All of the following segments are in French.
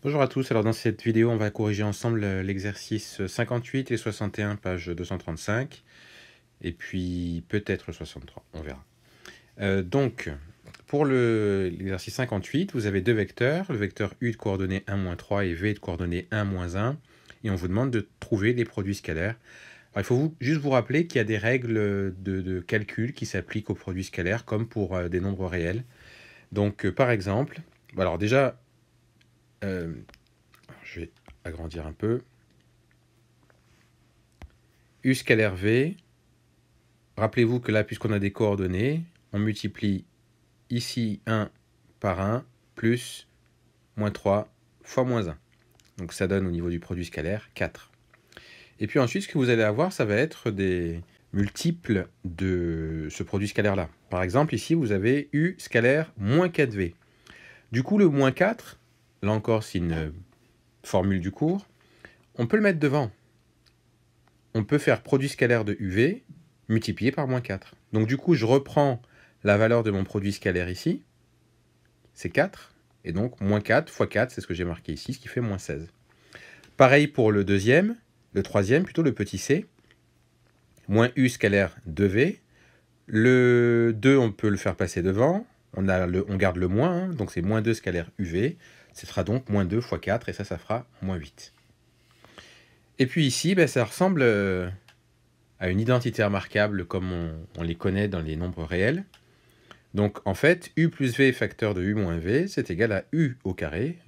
Bonjour à tous, alors dans cette vidéo on va corriger ensemble l'exercice 58 et 61, page 235, et puis peut-être 63, on verra. Donc, pour l'exercice 58, vous avez deux vecteurs, le vecteur U de coordonnées 1, 3 et V de coordonnées 1, 1, et on vous demande de trouver les produits scalaires. Alors, il faut juste vous rappeler qu'il y a des règles de calcul qui s'appliquent aux produits scalaires, comme pour des nombres réels. Donc, par exemple, alors déjà, je vais agrandir un peu. U scalaire V, rappelez-vous que là, puisqu'on a des coordonnées, on multiplie ici 1 par 1 plus moins 3 fois moins 1. Donc ça donne au niveau du produit scalaire 4. Et puis ensuite, ce que vous allez avoir, ça va être des multiples de ce produit scalaire-là. Par exemple, ici, vous avez U scalaire moins 4V. Du coup, le moins 4, là encore, c'est une formule du cours, on peut le mettre devant. On peut faire produit scalaire de UV multiplié par moins 4. Donc du coup, je reprends la valeur de mon produit scalaire ici, c'est 4, et donc moins 4 fois 4, c'est ce que j'ai marqué ici, ce qui fait moins 16. Pareil pour le deuxième, le troisième, plutôt le petit c, moins U scalaire 2V, le 2, on peut le faire passer devant, on garde le moins, hein, donc c'est moins 2 scalaire UV, ce sera donc moins 2 fois 4, et ça fera moins 8. Et puis ici, ça ressemble à une identité remarquable comme on les connaît dans les nombres réels. Donc en fait, U plus V facteur de U moins V, c'est égal à U au carré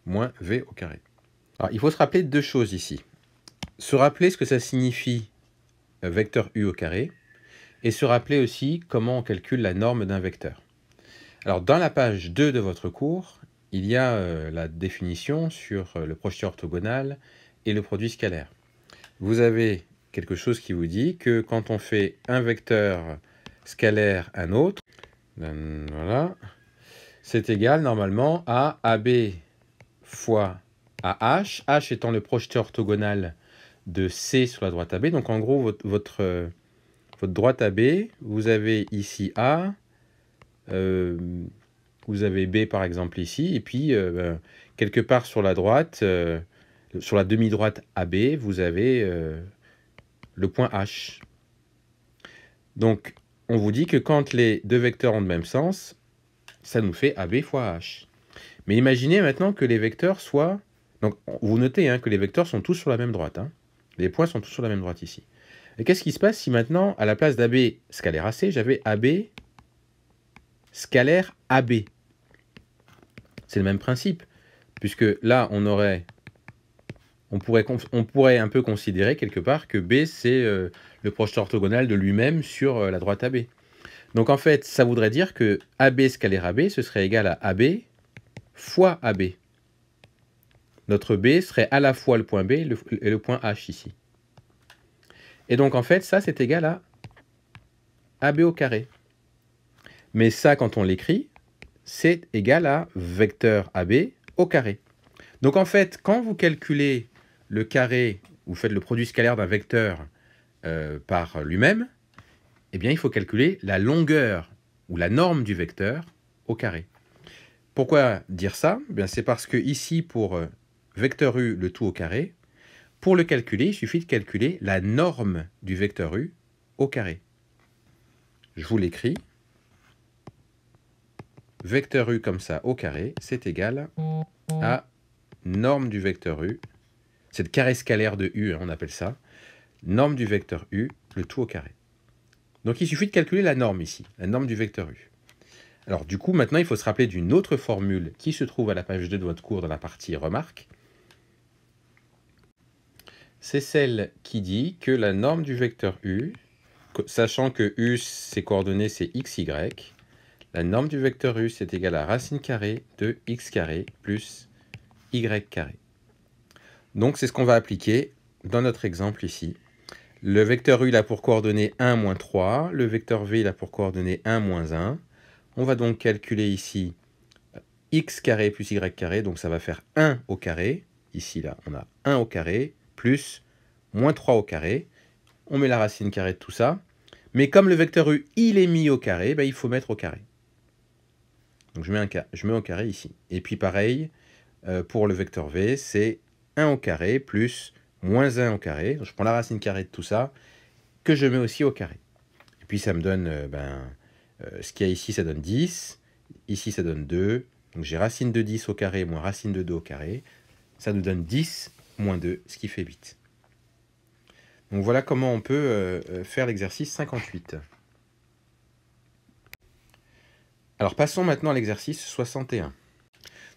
moins V au carré. Alors il faut se rappeler deux choses ici. Se rappeler ce que ça signifie vecteur U au carré, et se rappeler aussi comment on calcule la norme d'un vecteur. Alors dans la page 2 de votre cours, il y a la définition sur le projeté orthogonal et le produit scalaire. Vous avez quelque chose qui vous dit que quand on fait un vecteur scalaire un autre, voilà, c'est égal normalement à AB fois AH, H étant le projeté orthogonal de C sur la droite AB. Donc en gros, votre droite AB, vous avez ici A, vous avez B par exemple ici, et puis quelque part sur la droite, sur la demi-droite AB, vous avez le point H. Donc, on vous dit que quand les deux vecteurs ont le même sens, ça nous fait AB fois H. Mais imaginez maintenant que les vecteurs soient... Donc, vous notez hein, que les vecteurs sont tous sur la même droite. Hein. Les points sont tous sur la même droite ici. Et qu'est-ce qui se passe si maintenant, à la place d'AB scalaire AC, j'avais AB scalaire AB? C'est le même principe, puisque là, on pourrait un peu considérer quelque part que B, c'est le projeté orthogonal de lui-même sur la droite AB. Donc en fait, ça voudrait dire que AB scalaire AB, ce serait égal à AB fois AB. Notre B serait à la fois le point B et le point H ici. Et donc en fait, ça c'est égal à AB au carré. Mais ça, quand on l'écrit, c'est égal à vecteur AB au carré. Donc en fait, quand vous calculez le carré, vous faites le produit scalaire d'un vecteur par lui-même, eh bien il faut calculer la longueur ou la norme du vecteur au carré. Pourquoi dire ça? C'est parce que ici, pour vecteur U, le tout au carré, pour le calculer, il suffit de calculer la norme du vecteur U au carré. Je vous l'écris. Vecteur U comme ça au carré, c'est égal à norme du vecteur U. C'est le carré scalaire de U, hein, on appelle ça. Norme du vecteur U, le tout au carré. Donc il suffit de calculer la norme ici, la norme du vecteur U. Alors du coup, maintenant, il faut se rappeler d'une autre formule qui se trouve à la page 2 de votre cours dans la partie remarques. C'est celle qui dit que la norme du vecteur U, sachant que U, ses coordonnées, c'est x, y, la norme du vecteur U, c'est égal à racine carrée de x carré plus y carré. Donc c'est ce qu'on va appliquer dans notre exemple ici. Le vecteur U il a pour coordonnées 1, moins 3. Le vecteur V il a pour coordonnées 1, moins 1. On va donc calculer ici x carré plus y carré. Donc ça va faire 1 au carré. Ici, là, on a 1 au carré plus moins 3 au carré. On met la racine carrée de tout ça. Mais comme le vecteur U, il est mis au carré, il faut mettre au carré. Donc je mets au carré ici. Et puis pareil, pour le vecteur v, c'est 1 au carré plus moins 1 au carré. Donc, je prends la racine carrée de tout ça, que je mets aussi au carré. Et puis ça me donne, ce qu'il y a ici, ça donne 10. Ici, ça donne 2. Donc j'ai racine de 10 au carré moins racine de 2 au carré. Ça nous donne 10 moins 2, ce qui fait 8. Donc voilà comment on peut faire l'exercice 58. Alors passons maintenant à l'exercice 61.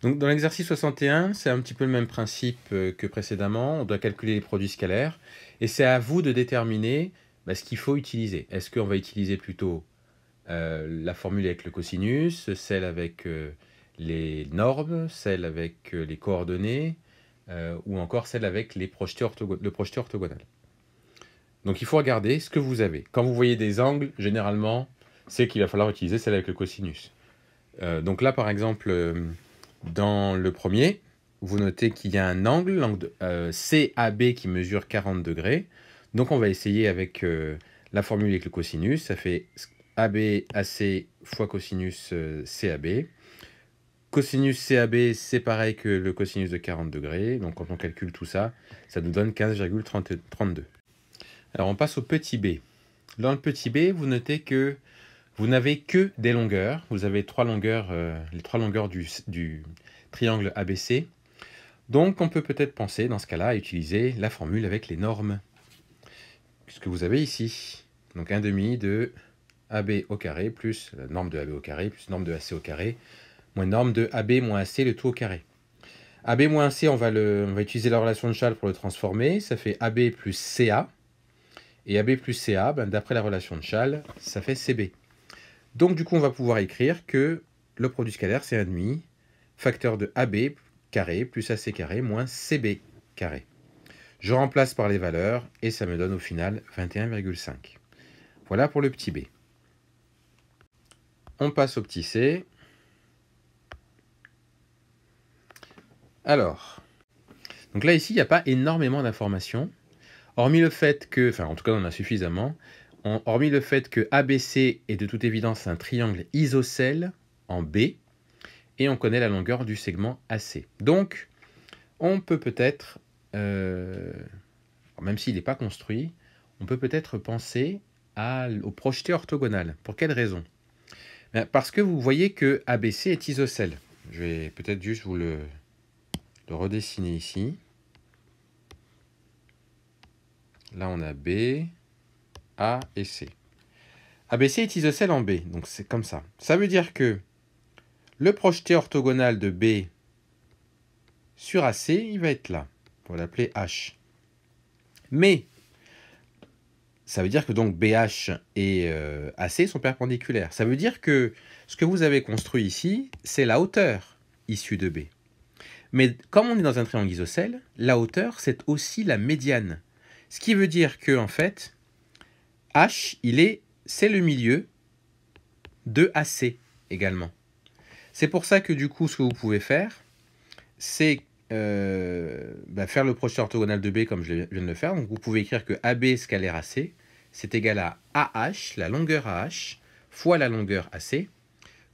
Donc dans l'exercice 61, c'est un petit peu le même principe que précédemment. On doit calculer les produits scalaires. Et c'est à vous de déterminer ce qu'il faut utiliser. Est-ce qu'on va utiliser plutôt la formule avec le cosinus, celle avec les normes, celle avec les coordonnées, ou encore celle avec le projeté orthogonal. Donc il faut regarder ce que vous avez. Quand vous voyez des angles, généralement, c'est qu'il va falloir utiliser celle avec le cosinus. Donc là, par exemple, dans le premier, vous notez qu'il y a un angle, l'angle CAB qui mesure 40 degrés. Donc on va essayer avec la formule avec le cosinus. Ça fait AB AC fois cosinus CAB. Cosinus CAB, c'est pareil que le cosinus de 40 degrés. Donc quand on calcule tout ça, ça nous donne 15,32. Alors on passe au petit b. Dans le petit b, vous notez que vous n'avez que des longueurs. Vous avez les trois longueurs du triangle ABC. Donc on peut peut-être penser dans ce cas-là à utiliser la formule avec les normes. Puisque vous avez ici, donc 1/2 de AB au carré plus la norme de AB au carré plus norme de AC au carré moins norme de AB moins AC le tout au carré. AB moins AC, on va utiliser la relation de Schall pour le transformer. Ça fait AB plus CA. Et AB plus CA, d'après la relation de Schall, ça fait CB. Donc du coup, on va pouvoir écrire que le produit scalaire, c'est 1/2 facteur de AB carré plus AC carré moins CB carré. Je remplace par les valeurs et ça me donne au final 21,5. Voilà pour le petit b. On passe au petit c. Alors, donc là ici, il n'y a pas énormément d'informations, hormis le fait que, enfin en tout cas on en a suffisamment, hormis le fait que ABC est de toute évidence un triangle isocèle en B, et on connaît la longueur du segment AC. Donc, on peut peut-être, même s'il n'est pas construit, on peut peut-être penser au projeté orthogonal. Pour quelle raison? Parce que vous voyez que ABC est isocèle. Je vais peut-être juste vous le redessiner ici. Là, on a B, A et C. ABC est isocèle en B, donc c'est comme ça. Ça veut dire que le projeté orthogonal de B sur AC, il va être là. On va l'appeler H. Mais, ça veut dire que donc BH et AC sont perpendiculaires. Ça veut dire que ce que vous avez construit ici, c'est la hauteur issue de B. Mais comme on est dans un triangle isocèle, la hauteur, c'est aussi la médiane. Ce qui veut dire que, en fait, H, c'est le milieu de AC également. C'est pour ça que du coup, ce que vous pouvez faire, c'est faire le projeté orthogonal de B comme je viens de le faire. Donc vous pouvez écrire que AB scalaire AC, c'est égal à AH, la longueur AH, fois la longueur AC.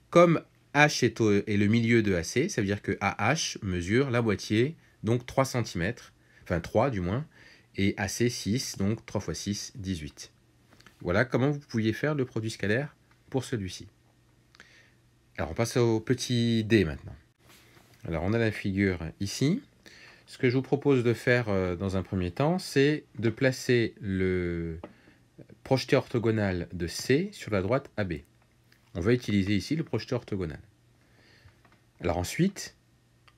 Comme H est le milieu de AC, ça veut dire que AH mesure la moitié, donc 3 cm, enfin 3 du moins, et AC 6, donc 3 fois 6, 18. Voilà comment vous pouviez faire le produit scalaire pour celui-ci. Alors on passe au petit d maintenant. Alors on a la figure ici. Ce que je vous propose de faire dans un premier temps, c'est de placer le projeté orthogonal de C sur la droite AB. On va utiliser ici le projeté orthogonal. Alors ensuite,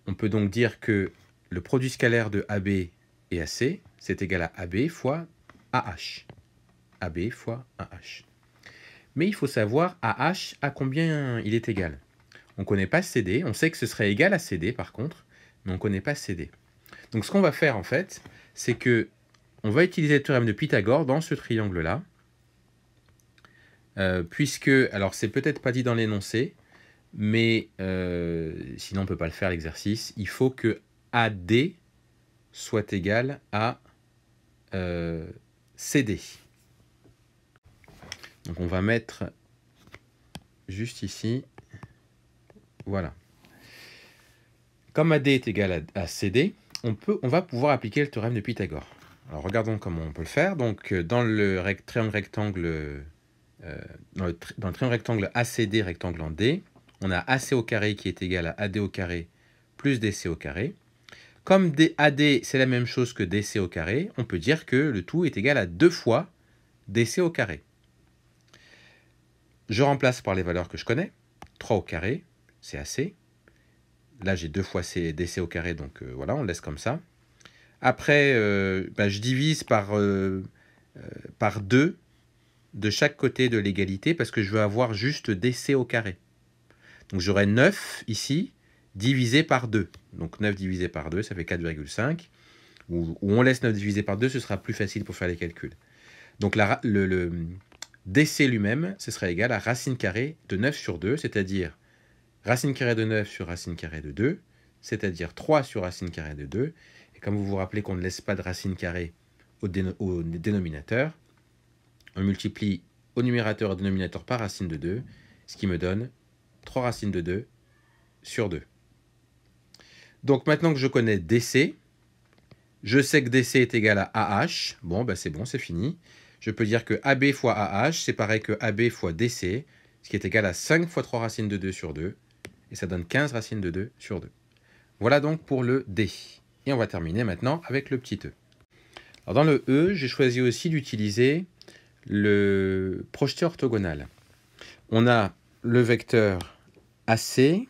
on peut donc dire que le produit scalaire de AB et AC, c'est égal à AB fois AH. AB fois AH. Mais il faut savoir AH à combien il est égal. On ne connaît pas CD, on sait que ce serait égal à CD par contre, mais on ne connaît pas CD. Donc ce qu'on va faire en fait, c'est que on va utiliser le théorème de Pythagore dans ce triangle-là, puisque, alors c'est peut-être pas dit dans l'énoncé, mais sinon on ne peut pas le faire l'exercice, il faut que AD soit égal à CD. Donc on va mettre juste ici, voilà. Comme AD est égal à CD, on va pouvoir appliquer le théorème de Pythagore. Alors regardons comment on peut le faire. Donc dans le triangle rectangle, dans le triangle rectangle ACD rectangle en D, on a AC au carré qui est égal à AD au carré plus DC au carré. Comme AD c'est la même chose que DC au carré, on peut dire que le tout est égal à 2 fois DC au carré. Je remplace par les valeurs que je connais. 3 au carré, c'est AC. Là, j'ai 2 fois DC au carré, donc voilà, on laisse comme ça. Après, je divise par 2 de chaque côté de l'égalité parce que je veux avoir juste DC au carré. Donc j'aurai 9 ici, divisé par 2. Donc 9 divisé par 2, ça fait 4,5. Ou on laisse 9 divisé par 2, ce sera plus facile pour faire les calculs. Donc le DC lui-même, ce serait égal à racine carrée de 9 sur 2, c'est-à-dire racine carrée de 9 sur racine carrée de 2, c'est-à-dire 3 sur racine carrée de 2. Et comme vous vous rappelez qu'on ne laisse pas de racine carrée au dénominateur, on multiplie au numérateur et au dénominateur par racine de 2, ce qui me donne 3 racines de 2 sur 2. Donc maintenant que je connais DC, je sais que DC est égal à AH. Bon, c'est bon, c'est fini. Je peux dire que AB fois AH, c'est pareil que AB fois DC, ce qui est égal à 5 fois 3 racines de 2 sur 2. Et ça donne 15 racines de 2 sur 2. Voilà donc pour le D. Et on va terminer maintenant avec le petit e. Alors dans le E, j'ai choisi aussi d'utiliser le projeté orthogonal. On a le vecteur AC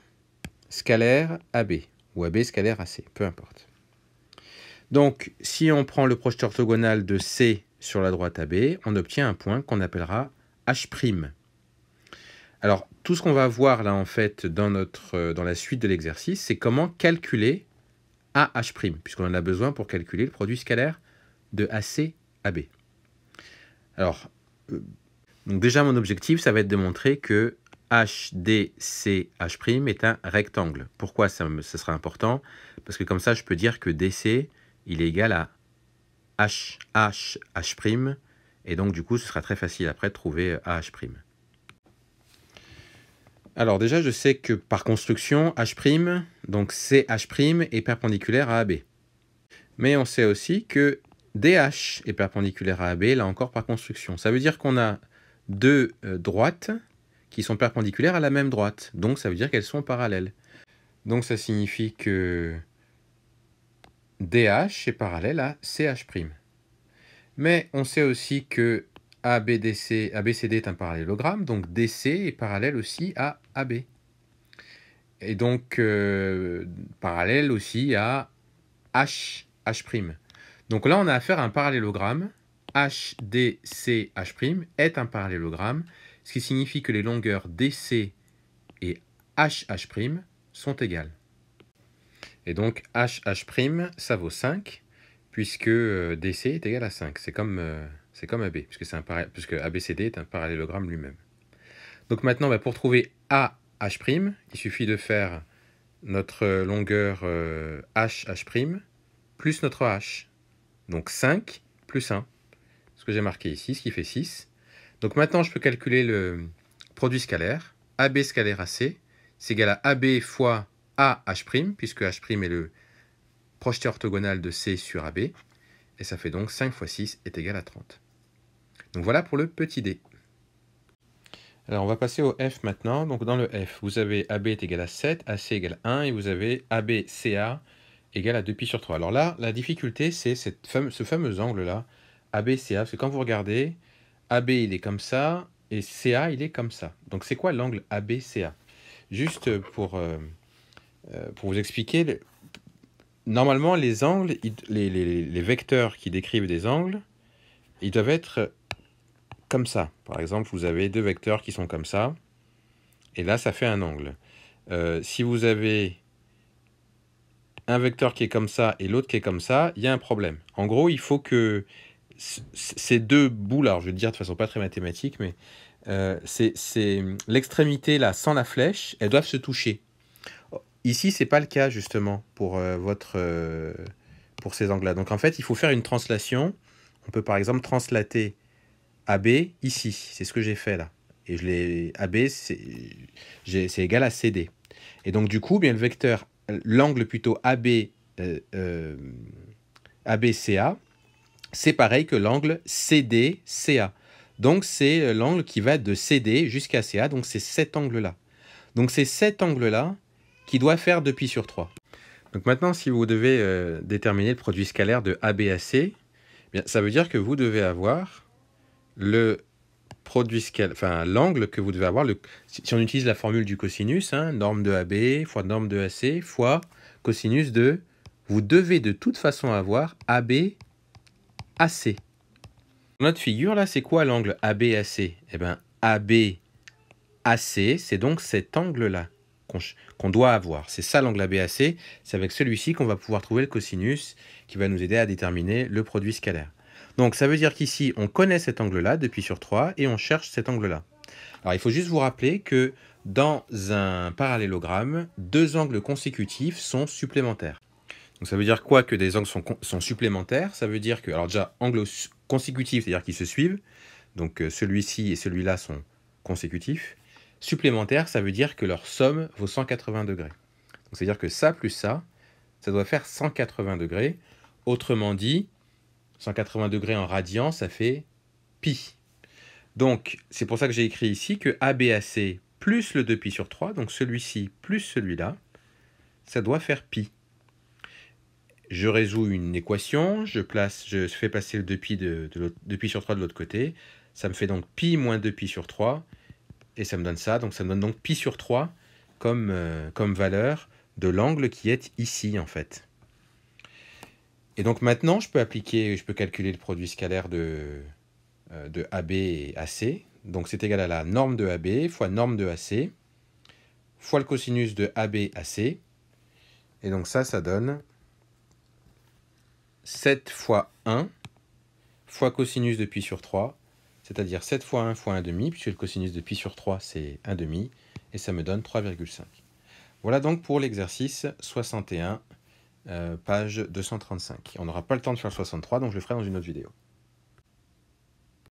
scalaire AB, ou AB scalaire AC, peu importe. Donc, si on prend le projeté orthogonal de C sur la droite AB, on obtient un point qu'on appellera H'. Alors, tout ce qu'on va voir là, en fait, dans la suite de l'exercice, c'est comment calculer AH', puisqu'on en a besoin pour calculer le produit scalaire de AC AB. Alors, donc déjà, mon objectif, ça va être de montrer que HDCH' est un rectangle. Pourquoi ça sera important? Parce que comme ça, je peux dire que DC, il est égal à H', et donc du coup, ce sera très facile après de trouver AH'. Alors déjà, je sais que par construction, H', donc CH' est perpendiculaire à AB. Mais on sait aussi que DH est perpendiculaire à AB, là encore par construction. Ça veut dire qu'on a deux droites qui sont perpendiculaires à la même droite. Donc ça veut dire qu'elles sont parallèles. Donc ça signifie que DH est parallèle à CH'. Mais on sait aussi que ABCD est un parallélogramme, donc DC est parallèle aussi à AB. Et donc parallèle aussi à H'. Donc là, on a affaire à un parallélogramme. HDCH' est un parallélogramme, ce qui signifie que les longueurs DC et HH' sont égales. Et donc HH', ça vaut 5, puisque DC est égal à 5. C'est comme AB, puisque ABCD est un parallélogramme lui-même. Donc maintenant, pour trouver AH', il suffit de faire notre longueur HH' plus notre H. Donc 5 plus 1, ce que j'ai marqué ici, ce qui fait 6. Donc maintenant, je peux calculer le produit scalaire. AB scalaire AC, c'est égal à AB fois AH', puisque H' est le projeté orthogonal de C sur AB. Et ça fait donc 5 fois 6 est égal à 30. Donc voilà pour le petit d. Alors on va passer au F maintenant. Donc dans le F, vous avez AB est égal à 7, AC égale 1, et vous avez ABCA égale à 2π sur 3. Alors là, la difficulté, c'est ce fameux angle-là, ABCA, parce que quand vous regardez, AB il est comme ça, et CA il est comme ça. Donc c'est quoi l'angle ABCA? Juste pour vous expliquer, normalement les angles, les vecteurs qui décrivent des angles, ils doivent être comme ça. Par exemple, vous avez deux vecteurs qui sont comme ça, et là ça fait un angle. Si vous avez un vecteur qui est comme ça et l'autre qui est comme ça, il y a un problème. En gros, il faut que ces deux bouts, alors je vais le dire de façon pas très mathématique, mais c'est l'extrémité là sans la flèche, elles doivent se toucher. Ici, c'est pas le cas justement pour pour ces angles-là. Donc en fait, il faut faire une translation. On peut par exemple translater AB ici. C'est ce que j'ai fait là. Et AB, c'est égal à CD. Et donc du coup, bien le vecteur l'angle plutôt ABCA, c'est pareil que l'angle CDCA. Donc c'est l'angle qui va de CD jusqu'à CA, donc c'est cet angle-là. Donc c'est cet angle-là qui doit faire 2π/3. Donc maintenant, si vous devez déterminer le produit scalaire de ABAC, bien, ça veut dire que vous devez avoir le produit scalaire, enfin l'angle que vous devez avoir, si on utilise la formule du cosinus, hein, norme de AB fois norme de AC fois cosinus de, vous devez de toute façon avoir AB AC. Notre figure là, c'est quoi l'angle ABAC? Eh bien, ABAC, c'est donc cet angle-là qu'on doit avoir. C'est ça l'angle ABAC, c'est avec celui-ci qu'on va pouvoir trouver le cosinus qui va nous aider à déterminer le produit scalaire. Donc ça veut dire qu'ici, on connaît cet angle-là, 2π/3, et on cherche cet angle-là. Alors il faut juste vous rappeler que dans un parallélogramme, deux angles consécutifs sont supplémentaires. Donc ça veut dire quoi que des angles sont supplémentaires? Ça veut dire que, alors déjà, angles consécutifs, c'est-à-dire qu'ils se suivent, donc celui-ci et celui-là sont consécutifs. Supplémentaires, ça veut dire que leur somme vaut 180 degrés. Donc c'est-à-dire que ça plus ça doit faire 180 degrés. Autrement dit, 180 degrés en radians, ça fait pi. Donc c'est pour ça que j'ai écrit ici que ABAC plus le 2π/3, donc celui-ci plus celui-là, ça doit faire pi. Je résous une équation, je fais passer le 2π de 2π/3 de l'autre côté. Ça me fait donc pi moins 2π/3. Et ça me donne ça. Donc ça me donne donc π/3 comme valeur de l'angle qui est ici, en fait. Et donc maintenant, je peux calculer le produit scalaire de AB et AC. Donc c'est égal à la norme de AB fois norme de AC fois le cosinus de AB AC. Et donc ça donne 7 fois 1 fois cosinus de π/3, c'est-à-dire 7 fois 1 fois 1,5, puisque le cosinus de π/3 c'est 1,5, et ça me donne 3,5. Voilà donc pour l'exercice 61, page 235. On n'aura pas le temps de faire le 63, donc je le ferai dans une autre vidéo.